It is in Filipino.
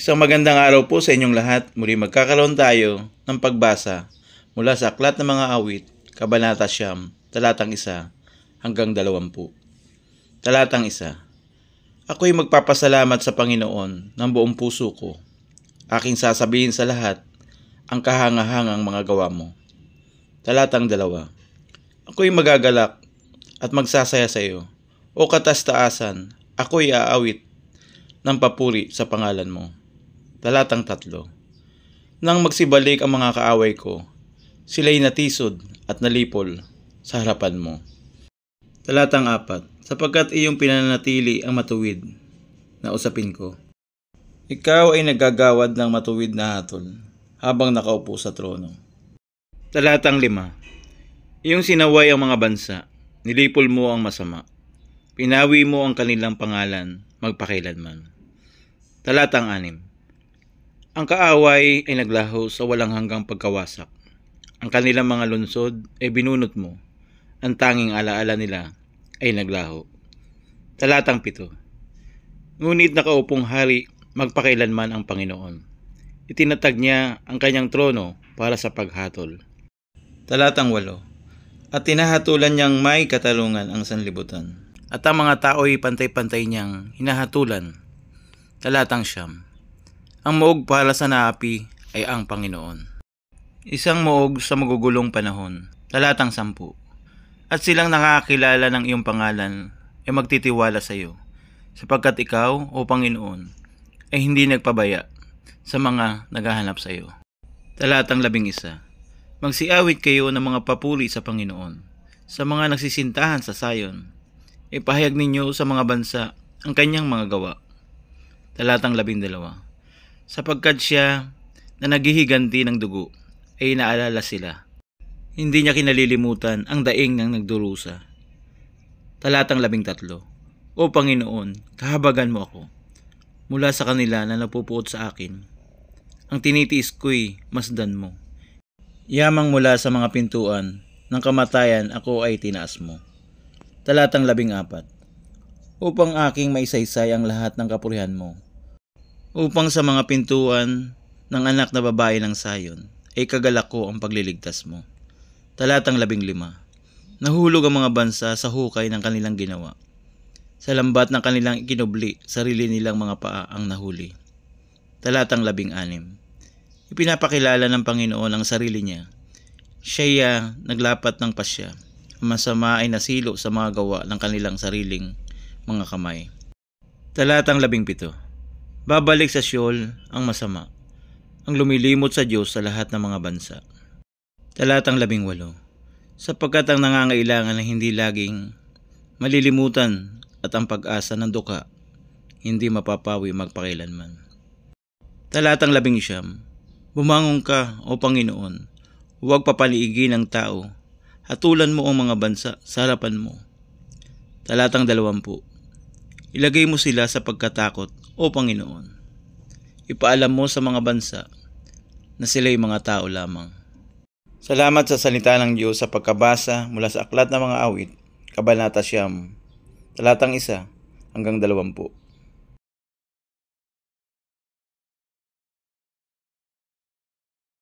Isang magandang araw po sa inyong lahat. Muli magkakaroon tayo ng pagbasa mula sa Aklat ng Mga Awit, Kabanata 9, talatang 1 hanggang 20. Talatang 1. Ako'y magpapasalamat sa Panginoon ng buong puso ko. Aking sasabihin sa lahat ang kahangahangang mga gawa mo. Talatang 2. Ako'y magagalak at magsasaya sa iyo. O katastaasan, ako'y aawit ng papuri sa pangalan mo. Talatang 3. Nang magsibalik ang mga kaaway ko, sila'y natisod at nalipol sa harapan mo. Talatang 4. Sapagkat iyong pinanatili ang matuwid na usapin ko. Ikaw ay nagagawad ng matuwid na hatol habang nakaupo sa trono. Talatang 5. Iyong sinaway ang mga bansa, nilipol mo ang masama. Pinawi mo ang kanilang pangalan magpakailanman. Talatang 6. Ang kaaway ay naglaho sa walang hanggang pagkawasak. Ang kanilang mga lungsod ay binunot mo. Ang tanging alaala nila ay naglaho. Talatang 7. Ngunit nakaupong hari magpakailanman ang Panginoon. Itinatag niya ang kanyang trono para sa paghatol. Talatang 8. At tinahatulan niyang may katarungan ang sanlibutan. At ang mga tao'y pantay-pantay niyang hinahatulan. Talatang 9. Ang muog para sa naapi ay ang Panginoon. Isang muog sa magugulong panahon. Talatang 10. At silang nakakilala ng iyong pangalan ay magtitiwala sa iyo, sapagkat ikaw, o Panginoon, ay hindi nagpabaya sa mga naghahanap sa iyo. Talatang 11. Magsiawit kayo ng mga papuri sa Panginoon, sa mga nagsisintahan sa Sayon. Ipahayag ninyo sa mga bansa ang kanyang mga gawa. Talatang 12. Sapagkat siya na naghihiganti ng dugo ay inaalala sila. Hindi niya kinalilimutan ang daing ng nagdurusa. Talatang 13. O Panginoon, kahabagan mo ako mula sa kanila na napupuot sa akin. Ang tinitiis ko'y masdan mo. Yamang mula sa mga pintuan ng kamatayan ako ay tinaas mo. Talatang 14. Upang aking maisaysay ang lahat ng kapurihan mo. Upang sa mga pintuan ng anak na babae ng Sayon ay kagalak ko ang pagliligtas mo. Talatang 15. Nahulog ang mga bansa sa hukay ng kanilang ginawa. Sa lambat ng kanilang ikinubli, sarili nilang mga paa ang nahuli. Talatang 16. Ipinapakilala ng Panginoon ang sarili niya. Siya naglapat ng pasya. Ang masama ay nasilo sa mga gawa ng kanilang sariling mga kamay. Talatang 17. Babalik sa Sheol ang masama, ang lumilimot sa Diyos sa lahat ng mga bansa. Talatang 18. Sapagkat ang nangangailangan ay hindi laging malilimutan at ang pag-asa ng dukha hindi mapapawi magpakailanman. Talatang 19. Bumangon ka, O Panginoon, huwag papaliigin ng tao, hatulan mo ang mga bansa sa harapan mo. Talatang 20. Ilagay mo sila sa pagkatakot, O Panginoon. Ipaalam mo sa mga bansa na sila'y mga tao lamang. Salamat sa salita ng Diyos sa pagkabasa mula sa Aklat ng Mga Awit, Kabanata 9, talatang 1 hanggang 20.